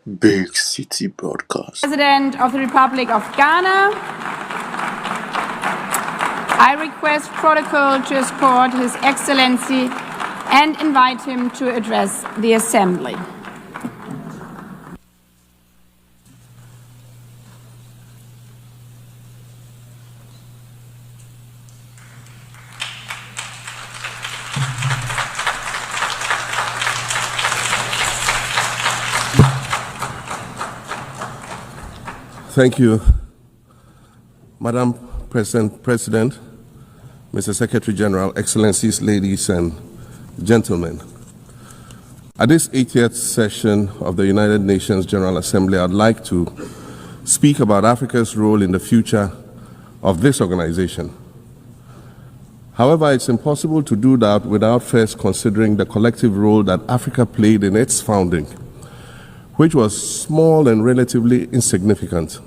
Big City Broadcast. President of the Republic of Ghana, I request protocol to escort His Excellency and invite him to address the Assembly. Thank you, Madam President, Mr. Secretary General, Excellencies, ladies and gentlemen. At this 80th session of the United Nations General Assembly, I'd like to speak about Africa's role in the future of this organization. However, it's impossible to do that without first considering the collective role that Africa played in its founding, which was small and relatively insignificant.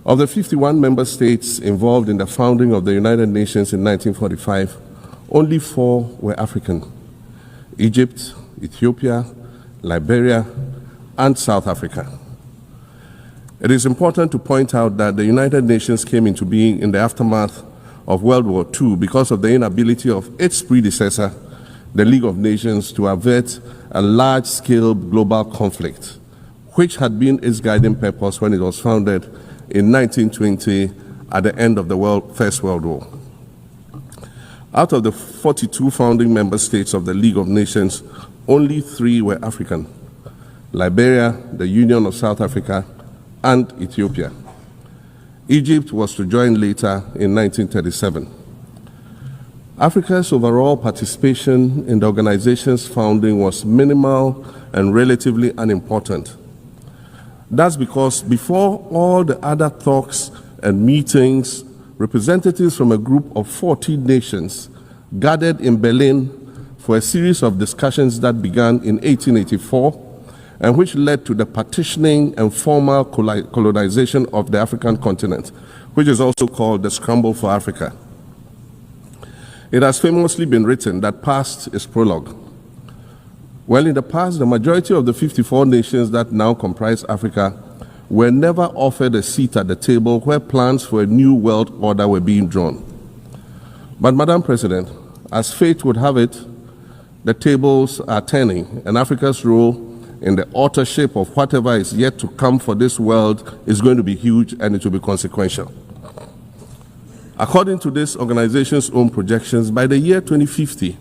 Of the 51 member states involved in the founding of the United Nations in 1945, only 4 were African: Egypt, Ethiopia, Liberia, and South Africa. It is important to point out that the United Nations came into being in the aftermath of World War II because of the inability of its predecessor, the League of Nations, to avert a large-scale global conflict, which had been its guiding purpose when it was founded in 1920 at the end of the First World War. Out of the 42 founding member states of the League of Nations, only 3 were African: Liberia, the Union of South Africa, and Ethiopia. Egypt was to join later in 1937. Africa's overall participation in the organization's founding was minimal and relatively unimportant. That's because before all the other talks and meetings, representatives from a group of 14 nations gathered in Berlin for a series of discussions that began in 1884 and which led to the partitioning and formal colonization of the African continent, which is also called the Scramble for Africa. It has famously been written that past is prologue. Well, in the past, the majority of the 54 nations that now comprise Africa were never offered a seat at the table where plans for a new world order were being drawn. But, Madam President, as fate would have it, the tables are turning, and Africa's role in the authorship of whatever is yet to come for this world is going to be huge, and it will be consequential. According to this organization's own projections, by the year 2050,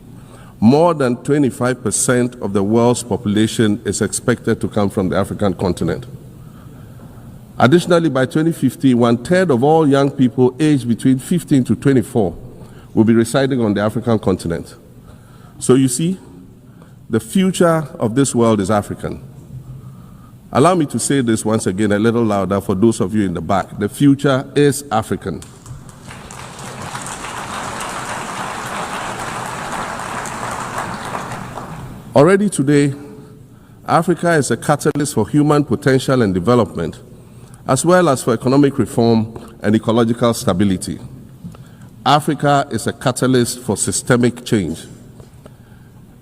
more than 25% of the world's population is expected to come from the African continent. Additionally, by 2050, 1/3 of all young people aged between 15 to 24 will be residing on the African continent. So you see, the future of this world is African. Allow me to say this once again a little louder for those of you in the back. The future is African. Already today, Africa is a catalyst for human potential and development, as well as for economic reform and ecological stability. Africa is a catalyst for systemic change.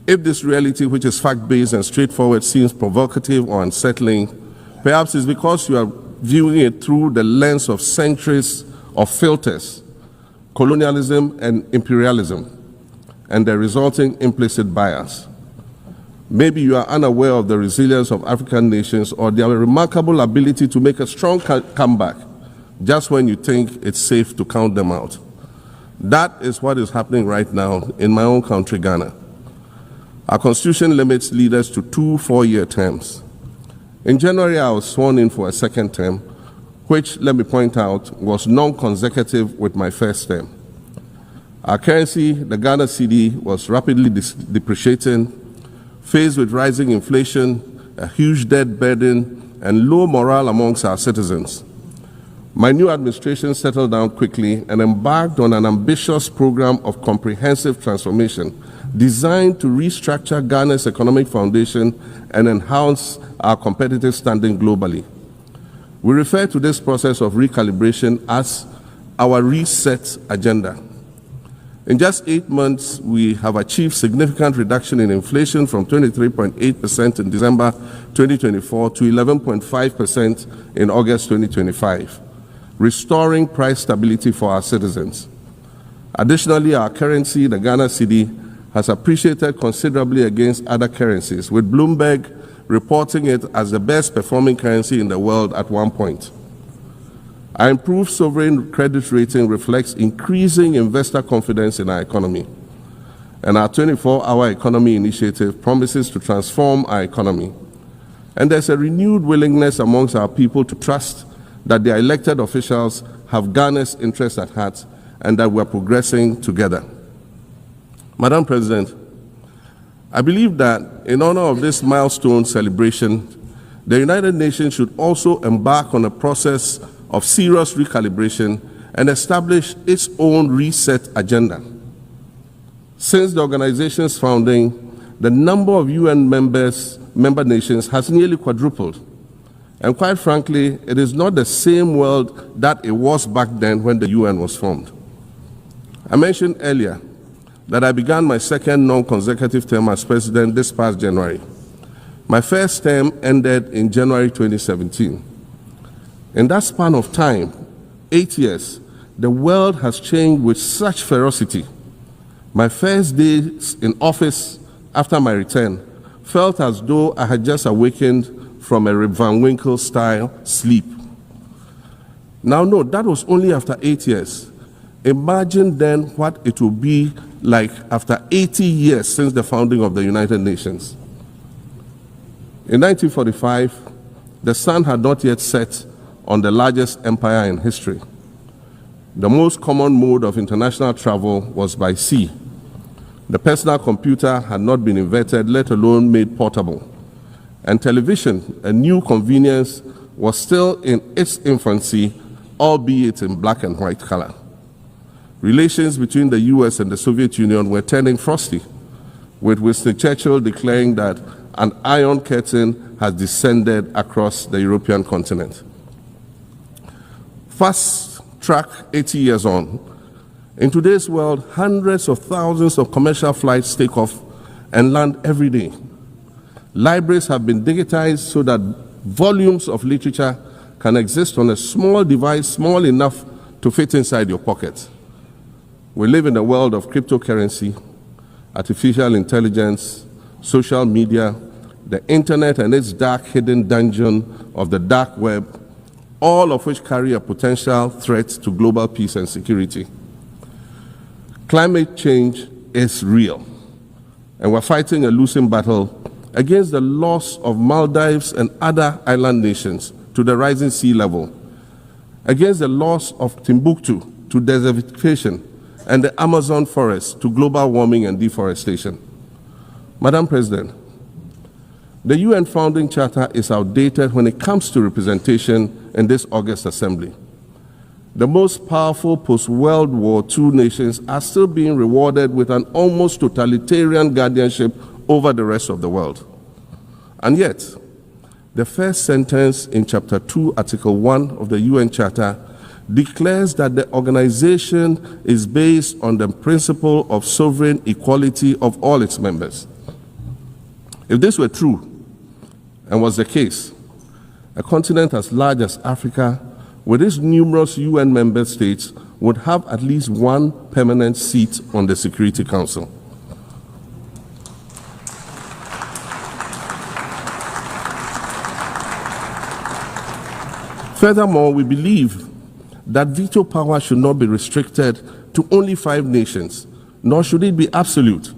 If this reality, which is fact-based and straightforward, seems provocative or unsettling, perhaps it's because you are viewing it through the lens of centuries of filters, colonialism and imperialism, and the resulting implicit bias. Maybe you are unaware of the resilience of African nations or their remarkable ability to make a strong comeback just when you think it's safe to count them out. That is what is happening right now in my own country, Ghana. Our constitution limits leaders to 2 4-year terms. In January, I was sworn in for a second term, which, let me point out, was non-consecutive with my first term. Our currency, the Ghana cedi, was rapidly depreciating, faced with rising inflation, a huge debt burden, and low morale amongst our citizens. My new administration settled down quickly and embarked on an ambitious program of comprehensive transformation designed to restructure Ghana's economic foundation and enhance our competitive standing globally. We refer to this process of recalibration as our reset agenda. In just 8 months, we have achieved significant reduction in inflation from 23.8% in December 2024 to 11.5% in August 2025, restoring price stability for our citizens. Additionally, our currency, the Ghana cedi, has appreciated considerably against other currencies, with Bloomberg reporting it as the best performing currency in the world at one point. Our improved sovereign credit rating reflects increasing investor confidence in our economy, and our 24-hour economy initiative promises to transform our economy. And there's a renewed willingness amongst our people to trust that their elected officials have Ghana's interests at heart and that we're progressing together. Madam President, I believe that in honor of this milestone celebration, the United Nations should also embark on a process of serious recalibration and establish its own reset agenda. Since the organization's founding, the number of UN member nations has nearly quadrupled. And quite frankly, it is not the same world that it was back then when the UN was formed. I mentioned earlier that I began my second non-consecutive term as president this past January. My first term ended in January 2017. In that span of time, 8 years, the world has changed with such ferocity. My first days in office after my return felt as though I had just awakened from a Rip Van Winkle-style sleep. Now, no, that was only after 8 years. Imagine then what it will be like after 80 years since the founding of the United Nations. In 1945, the sun had not yet set on the largest empire in history. The most common mode of international travel was by sea. The personal computer had not been invented, let alone made portable. And television, a new convenience, was still in its infancy, albeit in black and white color. Relations between the US and the Soviet Union were turning frosty, with Winston Churchill declaring that an iron curtain has descended across the European continent. Fast track 80 years on. In today's world, hundreds of thousands of commercial flights take off and land every day. Libraries have been digitized so that volumes of literature can exist on a small device, small enough to fit inside your pocket. We live in a world of cryptocurrency, artificial intelligence, social media, the internet and its dark hidden dungeon of the dark web, all of which carry a potential threat to global peace and security. Climate change is real, and we're fighting a losing battle against the loss of Maldives and other island nations to the rising sea level, against the loss of Timbuktu to desertification and the Amazon forest to global warming and deforestation. Madam President, the UN Founding Charter is outdated when it comes to representation in this August Assembly. The most powerful post-World War II nations are still being rewarded with an almost totalitarian guardianship over the rest of the world. And yet, the first sentence in Chapter 2, Article 1 of the UN Charter declares that the organization is based on the principle of sovereign equality of all its members. If this were true, and was the case, a continent as large as Africa, with its numerous UN member states, would have at least one permanent seat on the Security Council. Furthermore, we believe that veto power should not be restricted to only 5 nations, nor should it be absolute.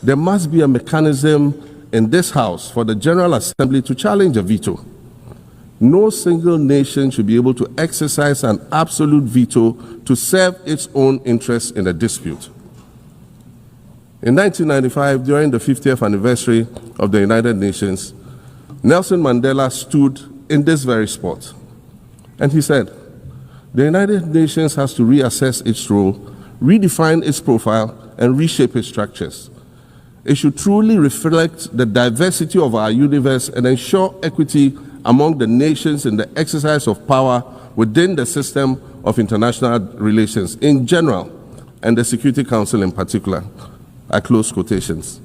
There must be a mechanism in this House for the General Assembly to challenge a veto. No single nation should be able to exercise an absolute veto to serve its own interests in a dispute. In 1995, during the 50th anniversary of the United Nations, Nelson Mandela stood in this very spot, and he said, "The United Nations has to reassess its role, redefine its profile, and reshape its structures. It should truly reflect the diversity of our universe and ensure equity among the nations in the exercise of power within the system of international relations in general and the Security Council in particular. I close quotations.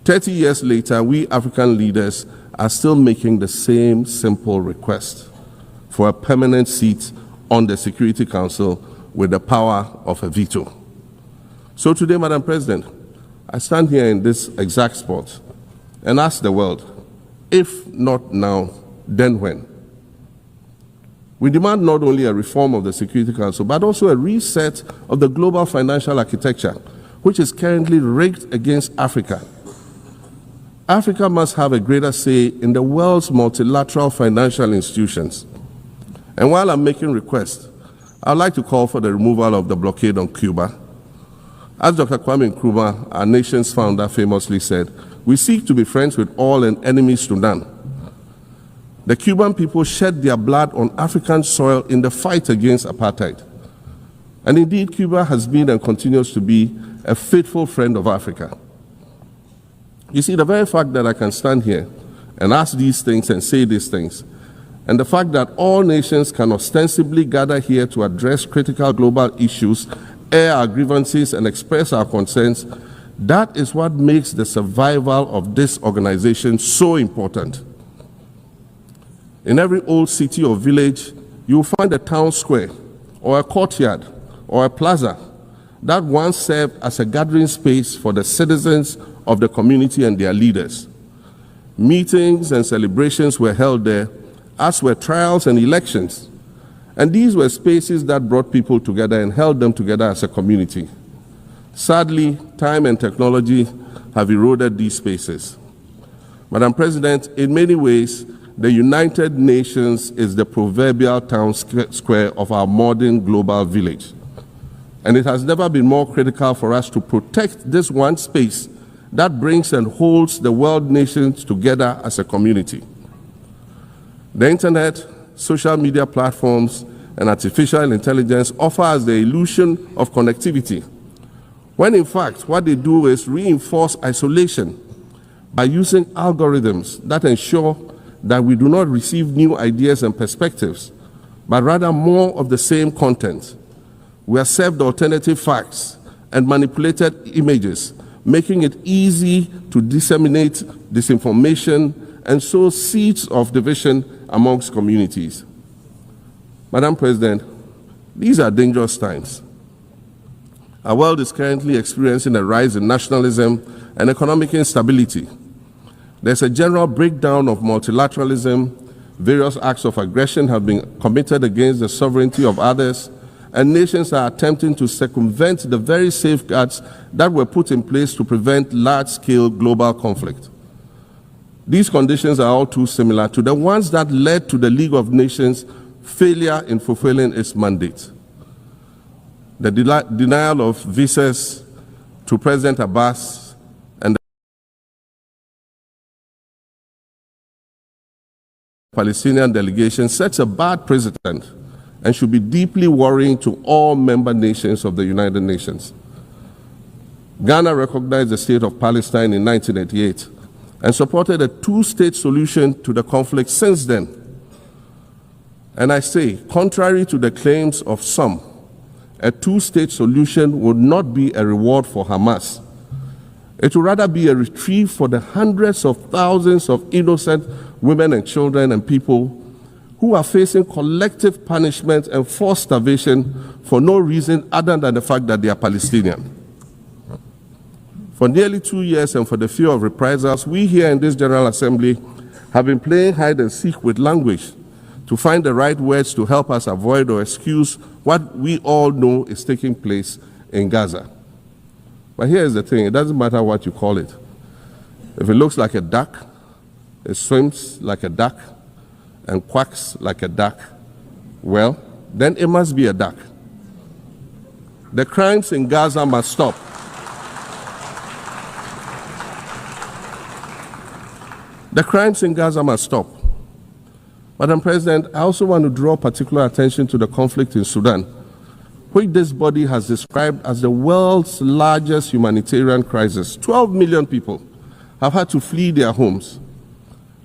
30 years later, we African leaders are still making the same simple request for a permanent seat on the Security Council with the power of a veto. So today, Madam President, I stand here in this exact spot and ask the world, if not now, then when? We demand not only a reform of the Security Council, but also a reset of the global financial architecture, which is currently rigged against Africa. Africa must have a greater say in the world's multilateral financial institutions. And while I'm making requests, I'd like to call for the removal of the blockade on Cuba. As Dr. Kwame Nkrumah, our nation's founder, famously said, we seek to be friends with all and enemies to none. The Cuban people shed their blood on African soil in the fight against apartheid. And indeed, Cuba has been and continues to be a faithful friend of Africa. You see, the very fact that I can stand here and ask these things and say these things, and the fact that all nations can ostensibly gather here to address critical global issues, air our grievances, and express our concerns, that is what makes the survival of this organization so important. In every old city or village, you will find a town square, or a courtyard, or a plaza that once served as a gathering space for the citizens of the community and their leaders. Meetings and celebrations were held there, as were trials and elections. And these were spaces that brought people together and held them together as a community. Sadly, time and technology have eroded these spaces. Madam President, in many ways, the United Nations is the proverbial town square of our modern global village. And it has never been more critical for us to protect this one space that brings and holds the world nations together as a community. The internet, social media platforms, and artificial intelligence offer us the illusion of connectivity, when in fact what they do is reinforce isolation by using algorithms that ensure that we do not receive new ideas and perspectives, but rather more of the same content. We are served alternative facts and manipulated images, making it easy to disseminate disinformation and sow seeds of division amongst communities. Madam President, these are dangerous times. Our world is currently experiencing a rise in nationalism and economic instability. There's a general breakdown of multilateralism. Various acts of aggression have been committed against the sovereignty of others, and nations are attempting to circumvent the very safeguards that were put in place to prevent large-scale global conflict. These conditions are all too similar to the ones that led to the League of Nations' failure in fulfilling its mandate. The denial of visas to President Abbas and the Palestinian delegation sets a bad precedent and should be deeply worrying to all member nations of the United Nations. Ghana recognized the state of Palestine in 1988 and supported a two-state solution to the conflict since then. And I say, contrary to the claims of some, a two-state solution would not be a reward for Hamas. It would rather be a reprieve for the hundreds of thousands of innocent women and children and people who are facing collective punishment and forced starvation for no reason other than the fact that they are Palestinian. For nearly 2 years and for the fear of reprisals, we here in this General Assembly have been playing hide and seek with language to find the right words to help us avoid or excuse what we all know is taking place in Gaza. But here's the thing, it doesn't matter what you call it. If it looks like a duck, it swims like a duck, and quacks like a duck, well, then it must be a duck. The crimes in Gaza must stop. The crimes in Gaza must stop. Madam President, I also want to draw particular attention to the conflict in Sudan, which this body has described as the world's largest humanitarian crisis. 12 million people have had to flee their homes.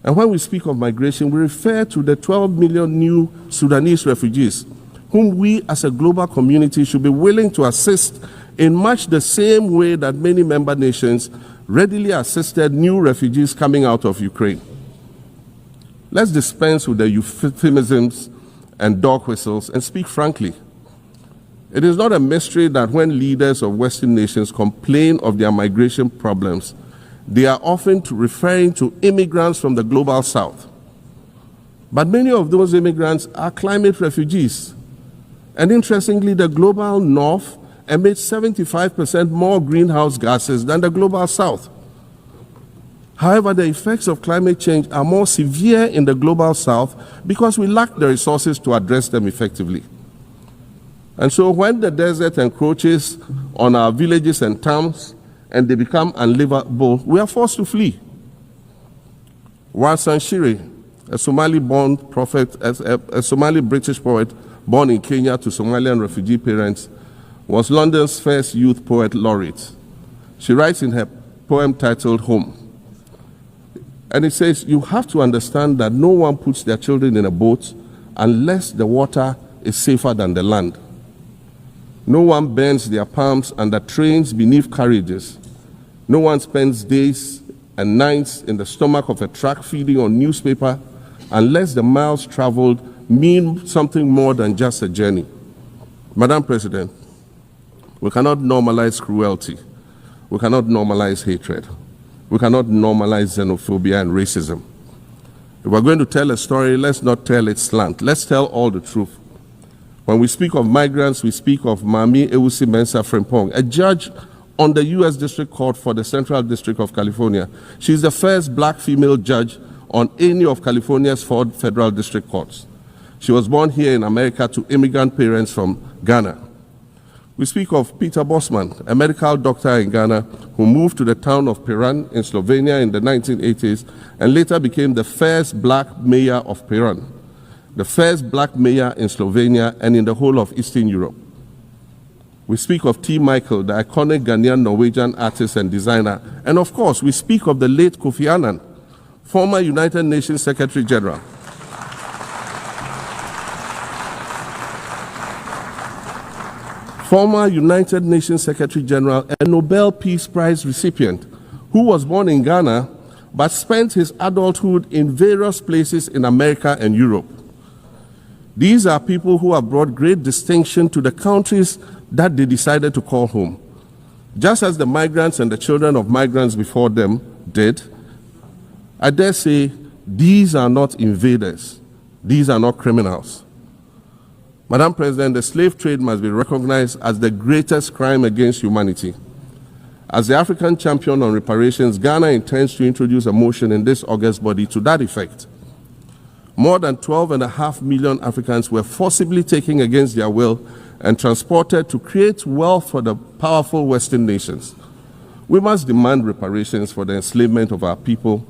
And when we speak of migration, we refer to the 12 million new Sudanese refugees, whom we as a global community should be willing to assist in much the same way that many member nations readily assisted new refugees coming out of Ukraine. Let's dispense with the euphemisms and dog whistles and speak frankly. It is not a mystery that when leaders of Western nations complain of their migration problems, they are often referring to immigrants from the global south. But many of those immigrants are climate refugees. And interestingly, the global north emits 75% more greenhouse gases than the global south. However, the effects of climate change are more severe in the global south because we lack the resources to address them effectively. And so when the desert encroaches on our villages and towns and they become unlivable, we are forced to flee. Warsan Shire, a Somali-born prophet, a Somali-British poet born in Kenya to Somalian refugee parents, was London's first youth poet laureate. She writes in her poem titled Home. And it says, you have to understand that no one puts their children in a boat unless the water is safer than the land. No one bends their palms under trains beneath carriages. No one spends days and nights in the stomach of a truck feeding on newspaper unless the miles traveled mean something more than just a journey. Madam President, we cannot normalize cruelty. We cannot normalize hatred. We cannot normalize xenophobia and racism. If we're going to tell a story, let's not tell it slant. Let's tell all the truth. When we speak of migrants, we speak of Mami Ewusi Mensah Frimpong, a judge on the U.S. District Court for the Central District of California. She's the first black female judge on any of California's 4 federal district courts. She was born here in America to immigrant parents from Ghana. We speak of Peter Bosman, a medical doctor in Ghana who moved to the town of Piran in Slovenia in the 1980s and later became the first black mayor of Piran, the first black mayor in Slovenia and in the whole of Eastern Europe. We speak of T. Michael, the iconic Ghanaian Norwegian artist and designer. And of course, we speak of the late Kofi Annan, former United Nations Secretary General. Former United Nations Secretary General and Nobel Peace Prize recipient, who was born in Ghana but spent his adulthood in various places in America and Europe. These are people who have brought great distinction to the countries that they decided to call home. Just as the migrants and the children of migrants before them did, I dare say these are not invaders. These are not criminals. Madam President, the slave trade must be recognized as the greatest crime against humanity. As the African champion on reparations, Ghana intends to introduce a motion in this August body to that effect. More than 12.5 million Africans were forcibly taken against their will and transported to create wealth for the powerful Western nations. We must demand reparations for the enslavement of our people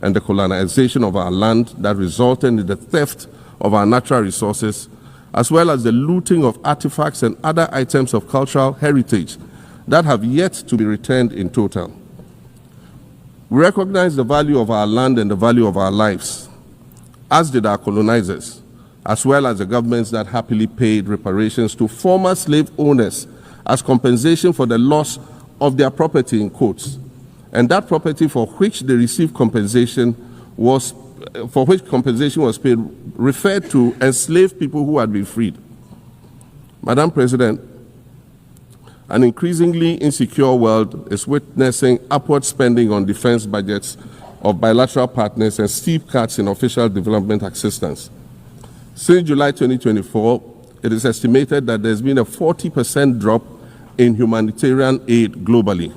and the colonization of our land that resulted in the theft of our natural resources, as well as the looting of artifacts and other items of cultural heritage that have yet to be returned in total. We recognize the value of our land and the value of our lives, as did our colonizers, as well as the governments that happily paid reparations to former slave owners as compensation for the loss of their property in quotes. And that property for which they received compensation was paid referred to enslaved people who had been freed. Madam President, an increasingly insecure world is witnessing upward spending on defense budgets of bilateral partners and steep cuts in official development assistance. Since July 2024, it is estimated that there's been a 40% drop in humanitarian aid globally.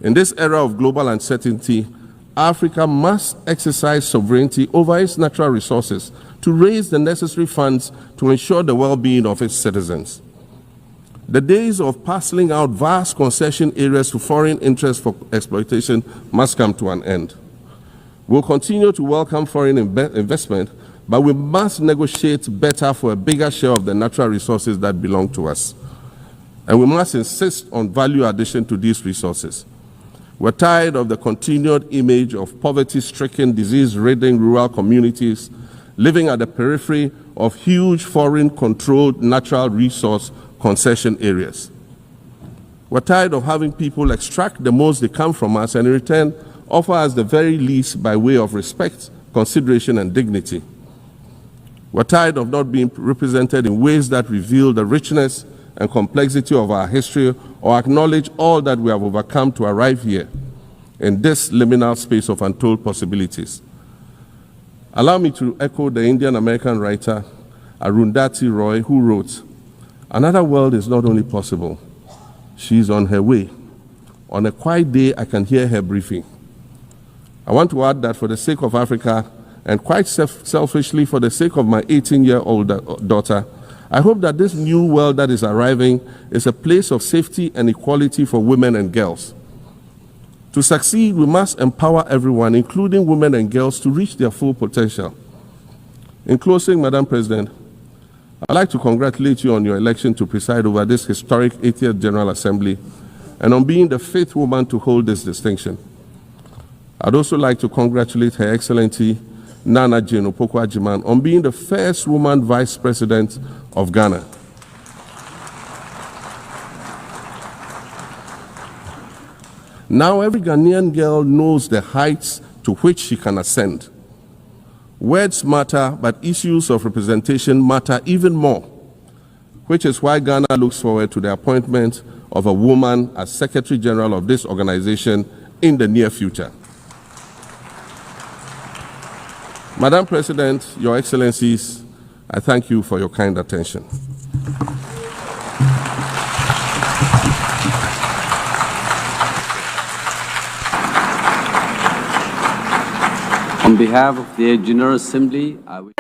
In this era of global uncertainty, Africa must exercise sovereignty over its natural resources to raise the necessary funds to ensure the well-being of its citizens. The days of parceling out vast concession areas to foreign interests for exploitation must come to an end. We'll continue to welcome foreign investment, but we must negotiate better for a bigger share of the natural resources that belong to us. And we must insist on value addition to these resources. We're tired of the continued image of poverty-stricken, disease-ridden rural communities living at the periphery of huge foreign-controlled natural resource concession areas. We're tired of having people extract the most they can from us and in return offer us the very least by way of respect, consideration, and dignity. We're tired of not being represented in ways that reveal the richness and complexity of our history or acknowledge all that we have overcome to arrive here in this liminal space of untold possibilities. Allow me to echo the Indian-American writer Arundhati Roy, who wrote, "Another world is not only possible, she is on her way. On a quiet day, I can hear her breathing." I want to add that for the sake of Africa, and quite selfishly for the sake of my 18-year-old daughter, I hope that this new world that is arriving is a place of safety and equality for women and girls. To succeed, we must empower everyone, including women and girls, to reach their full potential. In closing, Madam President, I'd like to congratulate you on your election to preside over this historic 80th General Assembly and on being the 5th woman to hold this distinction. I'd also like to congratulate Her Excellency Nana Jane Opoku-Agyeman on being the first woman Vice President of Ghana. Now every Ghanaian girl knows the heights to which she can ascend. Words matter, but issues of representation matter even more, which is why Ghana looks forward to the appointment of a woman as Secretary General of this organization in the near future. Madam President, Your Excellencies, I thank you for your kind attention. On behalf of the General Assembly, I would